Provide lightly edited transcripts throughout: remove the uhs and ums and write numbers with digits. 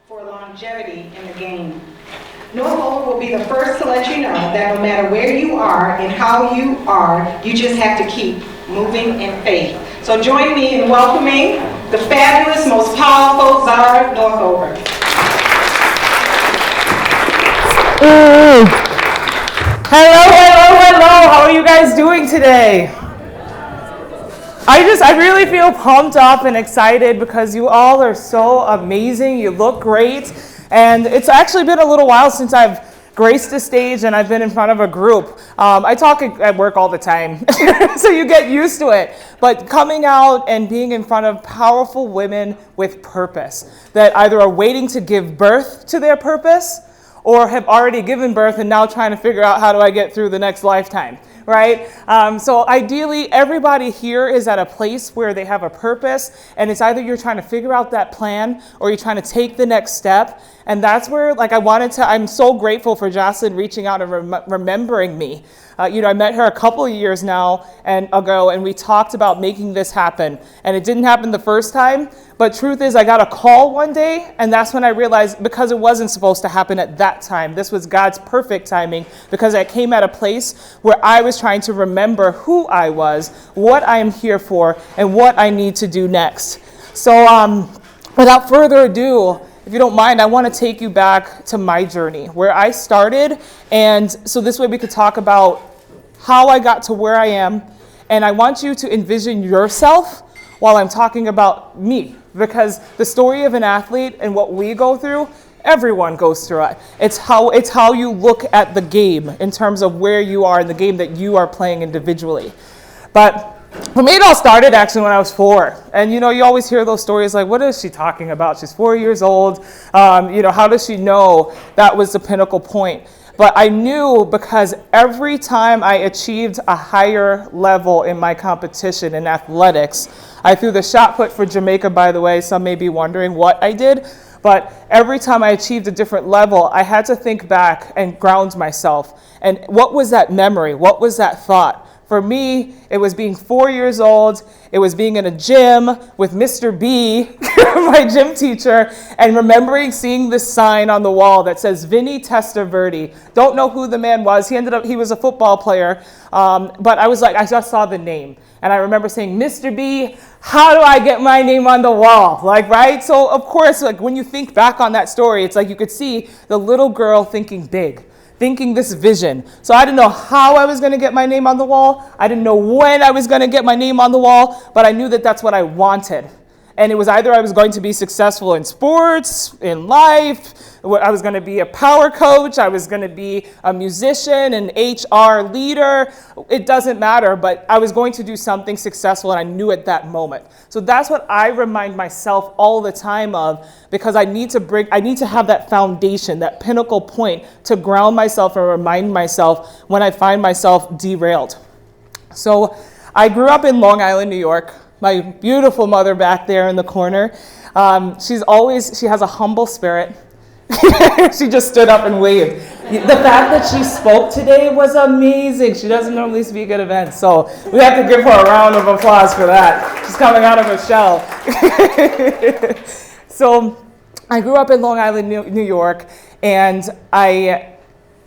for longevity in the game. Northover will be the first to let you know that no matter where you are and how you are, you just have to keep moving in faith. So join me in welcoming the fabulous, most powerful Zara Northover. Hello. How are you guys doing today? I really feel pumped up and excited because you all are so amazing. You look great. And it's actually been a little while since I've graced a stage and I've been in front of a group. I talk at work all the time, so you get used to it. But coming out and being in front of powerful women with purpose that either are waiting to give birth to their purpose or have already given birth and now trying to figure out how do I get through the next lifetime, right? So ideally, everybody here is at a place where they have a purpose, and it's either you're trying to figure out that plan or you're trying to take the next step. And that's where, I'm so grateful for Jocelyn reaching out and remembering me. I met her a couple of years ago, and we talked about making this happen. And it didn't happen the first time, but truth is I got a call one day, and that's when I realized, because it wasn't supposed to happen at that time, this was God's perfect timing, because I came at a place where I was trying to remember who I was, what I am here for, and what I need to do next. So without further ado, if you don't mind, I want to take you back to my journey, where I started, and so this way we could talk about how I got to where I am, and I want you to envision yourself while I'm talking about me, because the story of an athlete and what we go through, everyone goes through it. It's how you look at the game in terms of where you are in the game that you are playing individually. But for me, it all started actually when I was 4. And you always hear those stories like, what is she talking about? She's 4 years old. How does she know that was the pinnacle point? But I knew because every time I achieved a higher level in my competition in athletics, I threw the shot put for Jamaica, by the way. Some may be wondering what I did. But every time I achieved a different level, I had to think back and ground myself. And what was that memory? What was that thought? For me, it was being 4 years old. It was being in a gym with Mr. B, my gym teacher, and remembering seeing this sign on the wall that says Vinny Testaverde. Don't know who the man was. He was a football player. But I just saw the name. And I remember saying, Mr. B, how do I get my name on the wall? Right? So of course, when you think back on that story, it's like you could see the little girl thinking big, thinking this vision. So I didn't know how I was going to get my name on the wall. I didn't know when I was going to get my name on the wall, but I knew that that's what I wanted. And it was either I was going to be successful in sports, in life, I was going to be a power coach, I was going to be a musician, an HR leader. It doesn't matter, but I was going to do something successful, and I knew at that moment. So that's what I remind myself all the time of, because I need to have that foundation, that pinnacle point to ground myself and remind myself when I find myself derailed. So I grew up in Long Island, New York. My beautiful mother back there in the corner. She has a humble spirit. She just stood up and waved. The fact that she spoke today was amazing. She doesn't normally speak at events, so we have to give her a round of applause for that. She's coming out of her shell. So I grew up in Long Island, New York, and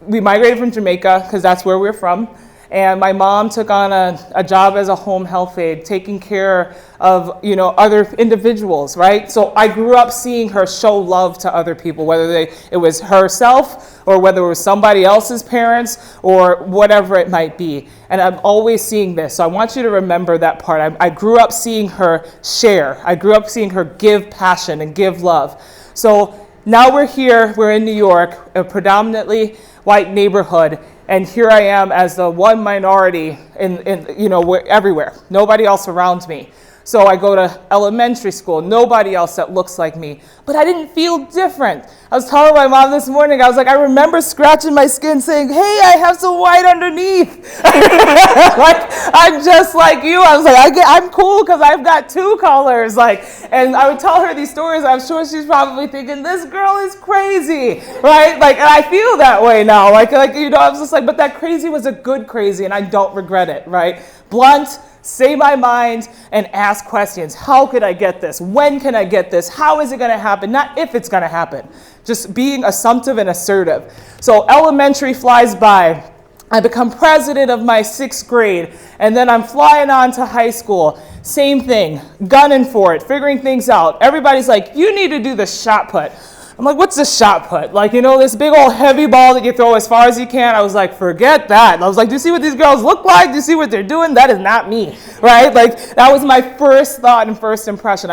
we migrated from Jamaica because that's where we're from. And my mom took on a job as a home health aide, taking care of, other individuals, right? So I grew up seeing her show love to other people, whether it was herself or whether it was somebody else's parents or whatever it might be. And I'm always seeing this. So I want you to remember that part. I grew up seeing her share. I grew up seeing her give passion and give love. So now we're in New York, a predominantly white neighborhood. And here I am as the one minority everywhere. Nobody else around me. So I go to elementary school, nobody else that looks like me. But I didn't feel different. I was telling my mom this morning, I was like, I remember scratching my skin saying, hey, I have some white underneath. I'm just like you. I was like, I'm cool because I've got 2 colors. And I would tell her these stories. I'm sure she's probably thinking, this girl is crazy, right? And I feel that way now. I was just like, but that crazy was a good crazy, and I don't regret it, right? Blunt, say my mind and ask questions. How could I get this? When can I get this? How is it going to happen? Not if it's going to happen. Just being assumptive and assertive. So elementary flies by. I become president of my 6th grade, and then I'm flying on to high school. Same thing, gunning for it, figuring things out. Everybody's like, you need to do the shot put. I'm like, what's the shot put? Like, this big old heavy ball that you throw as far as you can. I was like, forget that. And I was like, do you see what these girls look like? Do you see what they're doing? That is not me, right? Like, that was my first thought and first impression.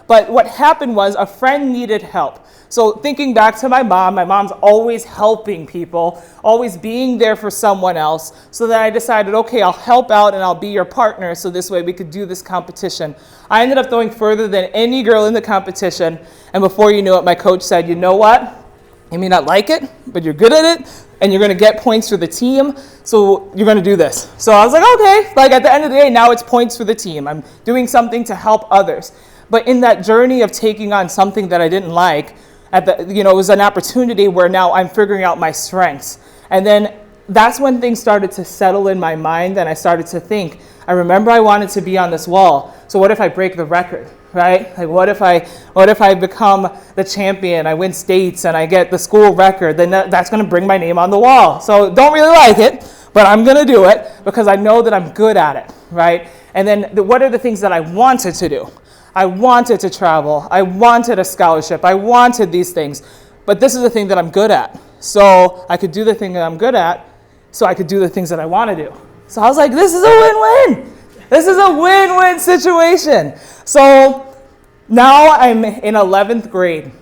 But what happened was a friend needed help. So thinking back to my mom's always helping people, always being there for someone else. So then I decided, okay, I'll help out and I'll be your partner so this way we could do this competition. I ended up going further than any girl in the competition. And before you knew it, my coach said, you know what? You may not like it, but you're good at it and you're going to get points for the team. So you're going to do this. So I was like, okay, like at the end of the day, now it's points for the team. I'm doing something to help others. But in that journey of taking on something that I didn't like, it was an opportunity where now I'm figuring out my strengths. And then that's when things started to settle in my mind and I started to think, I remember I wanted to be on this wall. So what if I break the record, right? Like what if I become the champion, I win states and I get the school record, then that's going to bring my name on the wall. So don't really like it, but I'm going to do it because I know that I'm good at it, right? And then what are the things that I wanted to do? I wanted to travel. I wanted a scholarship. I wanted these things. But this is the thing that I'm good at. So I could do the thing that I'm good at, so I could do the things that I want to do. So I was like, this is a win-win. This is a win-win situation. So now I'm in 11th grade,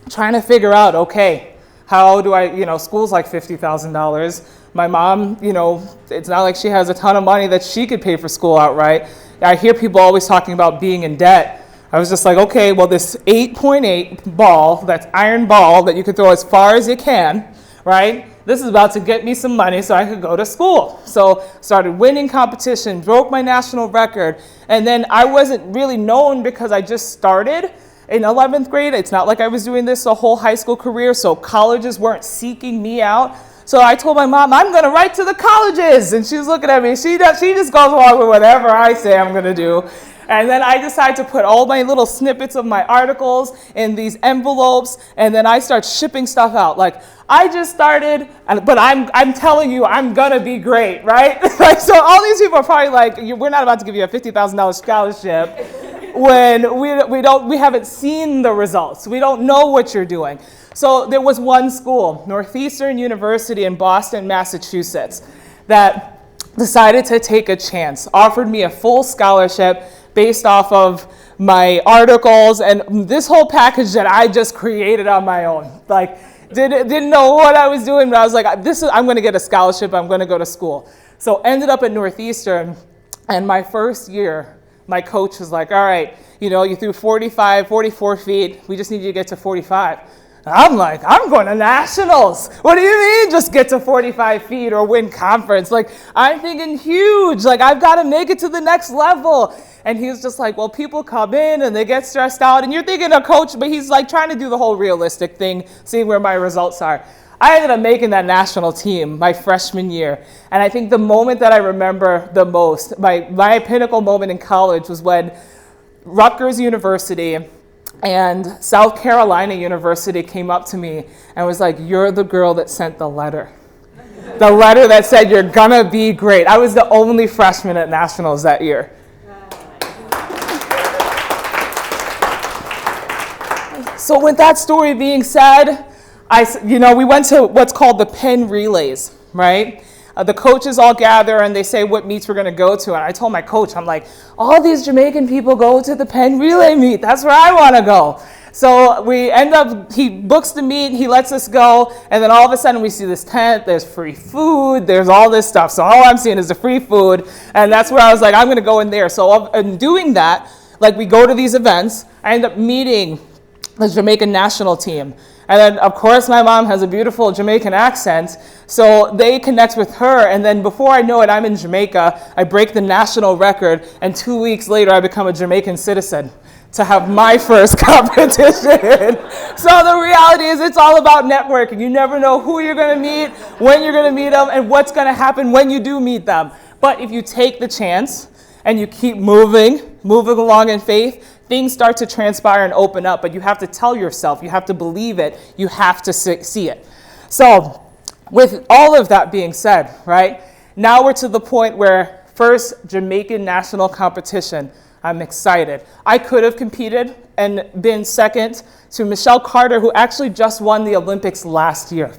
trying to figure out, okay, how do I, school's like $50,000. My mom, it's not like she has a ton of money that she could pay for school outright. I hear people always talking about being in debt. I was just like, okay, well, this 8.8 ball, that's iron ball that you could throw as far as you can, right? This is about to get me some money so I could go to school. So started winning competition, broke my national record, and then I wasn't really known because I just started in 11th grade. It's not like I was doing this a whole high school career, so colleges weren't seeking me out. So I told my mom, I'm going to write to the colleges. And she was looking at me. She just goes along with whatever I say I'm going to do. And then I decide to put all my little snippets of my articles in these envelopes. And then I start shipping stuff out. Like, I just started, but I'm telling you, I'm going to be great, right? Like, so all these people are probably like, we're not about to give you a $50,000 scholarship when we haven't seen the results. We don't know what you're doing. So there was one school, Northeastern University in Boston, Massachusetts, that decided to take a chance, offered me a full scholarship based off of my articles and this whole package that I just created on my own. Like, didn't know what I was doing, but I was like, I'm going to get a scholarship, I'm going to go to school. So ended up at Northeastern, and my first year, my coach was like, all right, you threw 44 feet, we just need you to get to 45. I'm like, I'm going to nationals. What do you mean just get to 45 feet or win conference? Like, I'm thinking huge. Like, I've got to make it to the next level. And he was just like, well, people come in and they get stressed out. And you're thinking a coach, but he's like trying to do the whole realistic thing, seeing where my results are. I ended up making that national team my freshman year. And I think the moment that I remember the most, my pinnacle moment in college was when Rutgers University and South Carolina University came up to me and was like, you're the girl that sent the letter. The letter that said you're gonna be great. I was the only freshman at nationals that year. So with that story being said, we went to what's called the Penn Relays, right? The coaches all gather and they say what meets we're going to go to. And I told my coach, I'm like, all these Jamaican people go to the Penn Relay meet. That's where I want to go. So we end up, he books the meet, he lets us go. And then all of a sudden we see this tent, there's free food, there's all this stuff. So all I'm seeing is the free food. And that's where I was like, I'm going to go in there. So in doing that, like we go to these events, I end up meeting the Jamaican national team. And then, of course, my mom has a beautiful Jamaican accent, so they connect with her, and then before I know it, I'm in Jamaica, I break the national record, and 2 weeks later, I become a Jamaican citizen to have my first competition. So the reality is it's all about networking. You never know who you're going to meet, when you're going to meet them, and what's going to happen when you do meet them. But if you take the chance, and you keep moving along in faith, things start to transpire and open up, but you have to tell yourself, you have to believe it, you have to see it. So with all of that being said, right, now we're to the point where first Jamaican national competition, I'm excited. I could have competed and been second to Michelle Carter, who actually just won the Olympics last year.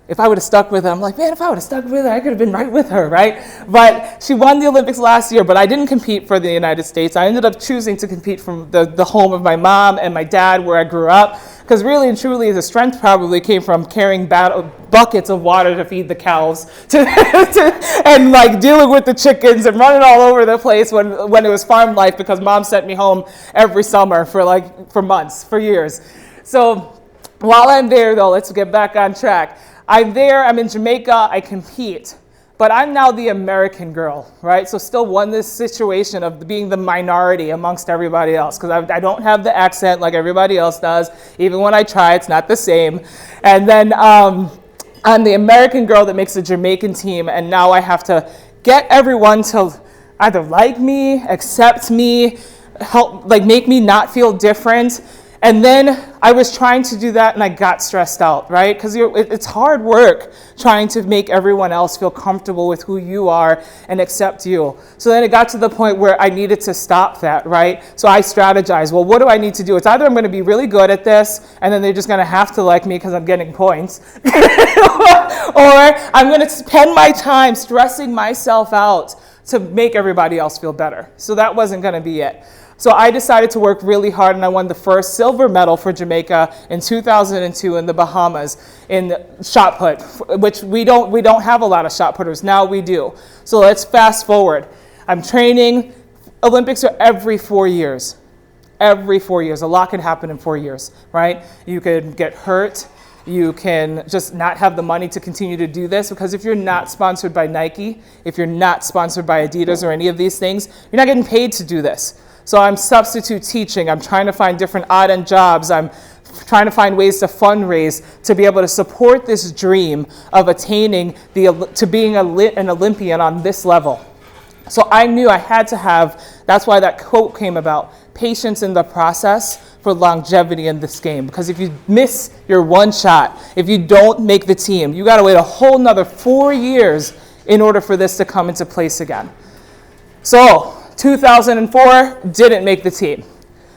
If I would have stuck with her, I'm like, man, if I would have stuck with her, I could have been right with her, right? But she won the Olympics last year, but I didn't compete for the United States. I ended up choosing to compete from the home of my mom and my dad, where I grew up, because really and truly the strength probably came from carrying buckets of water to feed the cows and like dealing with the chickens and running all over the place when it was farm life, because mom sent me home every summer for months, for years. So while I'm there though, let's get back on track. I'm there, I'm in Jamaica, I compete, but I'm now the American girl, right? So still won this situation of being the minority amongst everybody else, because I don't have the accent like everybody else does. Even when I try, it's not the same. And then I'm the American girl that makes the Jamaican team, and now I have to get everyone to either like me, accept me, help, like make me not feel different. And then I was trying to do that and I got stressed out, right? Because it's hard work trying to make everyone else feel comfortable with who you are and accept you. So then it got to the point where I needed to stop that, right? So I strategized, well, what do I need to do? It's either I'm going to be really good at this and then they're just going to have to like me because I'm getting points, or I'm going to spend my time stressing myself out to make everybody else feel better. So that wasn't going to be it. So I decided to work really hard, and I won the first silver medal for Jamaica in 2002 in the Bahamas in shot put, which we don't have a lot of shot putters. Now we do. So let's fast forward. I'm training. Olympics are every 4 years. Every 4 years. A lot can happen in 4 years, right? You could get hurt. You can just not have the money to continue to do this, because if you're not sponsored by Nike, if you're not sponsored by Adidas or any of these things, you're not getting paid to do this. So I'm substitute teaching. I'm trying to find different odd-end jobs. I'm trying to find ways to fundraise to be able to support this dream of attaining to being an Olympian on this level. So I knew I had to have, that's why that quote came about, patience in the process for longevity in this game. Because if you miss your one shot, if you don't make the team, you got to wait a whole nother 4 years in order for this to come into place again. So 2004, didn't make the team.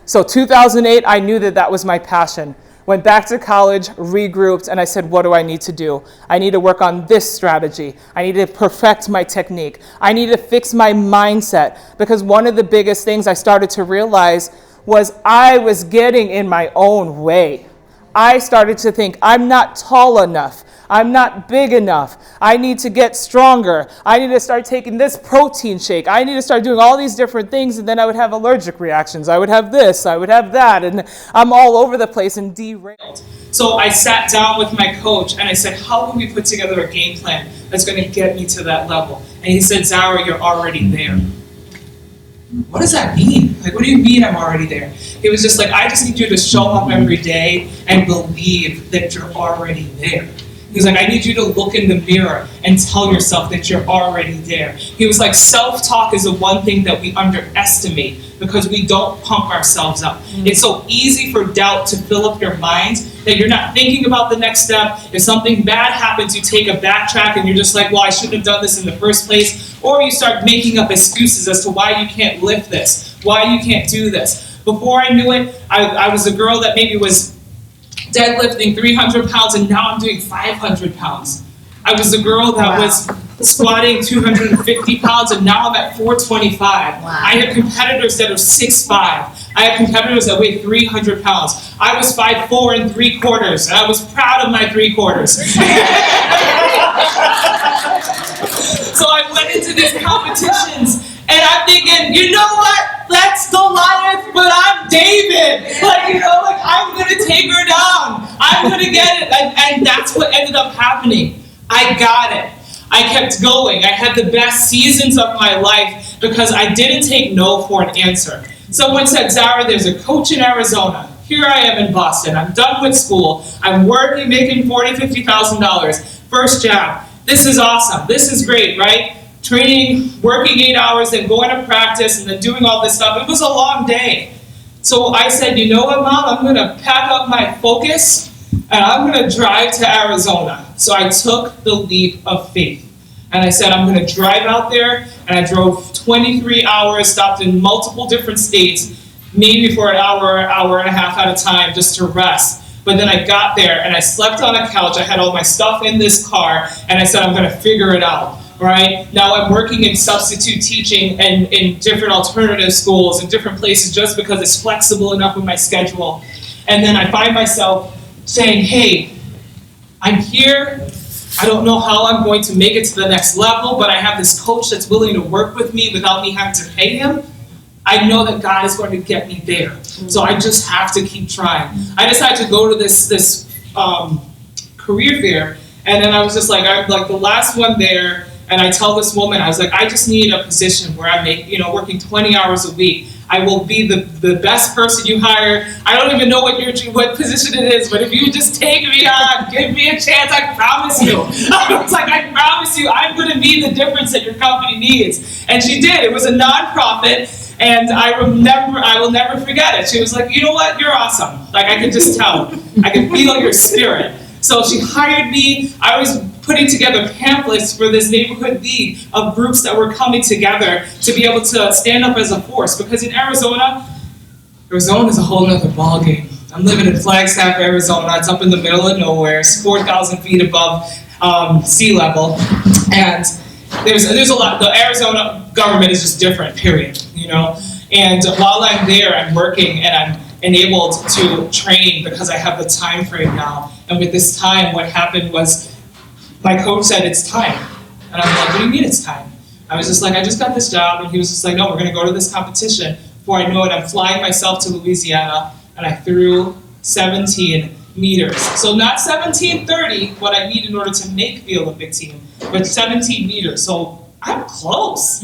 So 2008, I knew that was my passion. Went back to college, regrouped, and I said, what do I need to do? I need to work on this strategy. I need to perfect my technique. I need to fix my mindset, because one of the biggest things I started to realize was I was getting in my own way. I started to think, I'm not tall enough. I'm not big enough. I need to get stronger. I need to start taking this protein shake. I need to start doing all these different things, and then I would have allergic reactions. I would have this, I would have that, and I'm all over the place and derailed. So I sat down with my coach and I said, how can we put together a game plan that's going to get me to that level? And he said, Zara, you're already there. What does that mean? Like, what do you mean I'm already there? He was just like, I just need you to show up every day and believe that you're already there. He was like, I need you to look in the mirror and tell yourself that you're already there. He was like, self-talk is the one thing that we underestimate because we don't pump ourselves up. It's so easy for doubt to fill up your mind that you're not thinking about the next step. If something bad happens, you take a backtrack and you're just like, well, I shouldn't have done this in the first place. Or you start making up excuses as to why you can't lift this, why you can't do this. Before I knew it, I was a girl that maybe was deadlifting 300 pounds, and now I'm doing 500 pounds. I was a girl that was squatting 250 pounds, and now I'm at 425. Wow. I have competitors that are 6'5". I have competitors that weigh 300 pounds. I was 5'4" and 3/4, and I was proud of my 3/4. So I went into these competitions, and I'm thinking, you know what? That's Goliath, but I'm David. I'm going to take her down. I'm going to get it. And that's what ended up happening. I got it. I kept going. I had the best seasons of my life because I didn't take no for an answer. Someone said, Zara, there's a coach in Arizona. Here I am in Boston. I'm done with school. I'm working, making $40,000, $50,000. First job. This is awesome. This is great, right? training, working 8 hours, and going to practice, and then doing all this stuff. It was a long day. So I said, you know what, Mom? I'm going to pack up my focus, and I'm going to drive to Arizona. So I took the leap of faith. And I said, I'm going to drive out there, and I drove 23 hours, stopped in multiple different states, maybe for an hour, hour and a half at a time, just to rest. But then I got there, and I slept on a couch. I had all my stuff in this car, and I said, I'm going to figure it out. Right? Now I'm working in substitute teaching and in different alternative schools in different places just because it's flexible enough with my schedule. And then I find myself saying, hey, I'm here. I don't know how I'm going to make it to the next level, but I have this coach that's willing to work with me without me having to pay him. I know that God is going to get me there. So I just have to keep trying. I decided to go to this career fair, and then I was just like, I'm like the last one there. And I tell this woman, I was like, I just need a position where I make, working 20 hours a week. I will be the best person you hire. I don't even know what position it is, but if you just take me on, give me a chance, I promise you. I was like, I promise you, I'm going to be the difference that your company needs. And she did. It was a nonprofit, and I will never forget it. She was like, you know what? You're awesome. Like, I could just tell. I could feel your spirit. So she hired me. I was putting together pamphlets for this neighborhood league of groups that were coming together to be able to stand up as a force. Because in Arizona is a whole other ballgame. I'm living in Flagstaff, Arizona. It's up in the middle of nowhere. It's 4,000 feet above sea level. And there's a lot. The Arizona government is just different, period. And while I'm there, I'm working and I'm enabled to train because I have the time frame now. And with this time, what happened was my coach said, it's time. And I'm like, what do you mean it's time? I was just like, I just got this job. And he was just like, no, we're going to go to this competition. Before I know it, I'm flying myself to Louisiana, and I threw 17 meters. So not 1730, what I need in order to make the Olympic team, but 17 meters. So I'm close.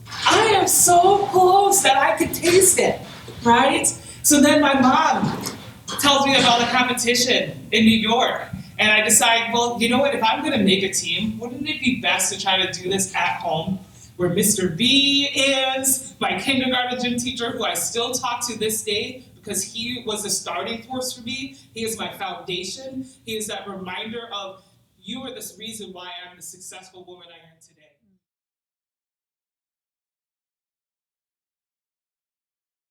I am so close that I could taste it, right? So then my mom tells me about a competition in New York. And I decide, well, you know what, if I'm going to make a team, wouldn't it be best to try to do this at home, where Mr. B is, my kindergarten gym teacher, who I still talk to this day, because he was the starting force for me. He is my foundation. He is that reminder of, you are the reason why I'm the successful woman I am today.